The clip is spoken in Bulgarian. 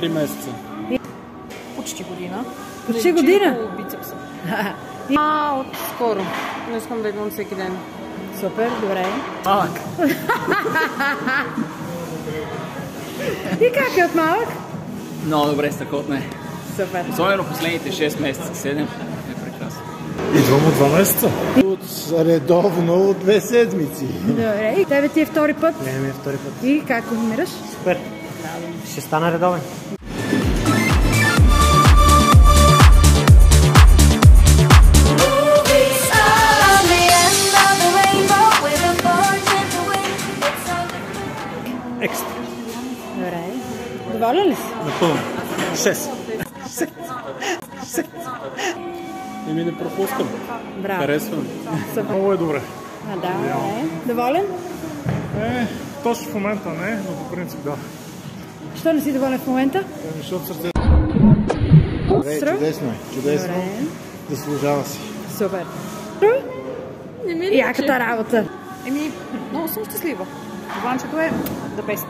3 месеца. Почти година. Почти година? Бицепса. От скоро. Не искам да идвам всеки ден. Супер, добре. Малък. И как е от малък? Много добре, страхотно е. Супер. Особено последните 6 месеца, 7 е прекрасно. Идвам от 2 месеца. От редовно от 2 седмици. Добре. И тебе ти е втори път? Не, ми е втори път. И как го намираш? Супер. Ще стана редовен. Екстра. Добре. Доволен ли си? Напълно. 6. Еми не пропускам. Браво. Харесвам. Супер. Много е добре. А, да, добре. Доволен? Точно в момента не, но по принцип да. Що не си доволен в момента? Защото сърце... Чудесно е. Чудесно. Добре. Заслужава си. Супер. Не ми е Яката работа. Много съм щастлива. Планчето е да песте.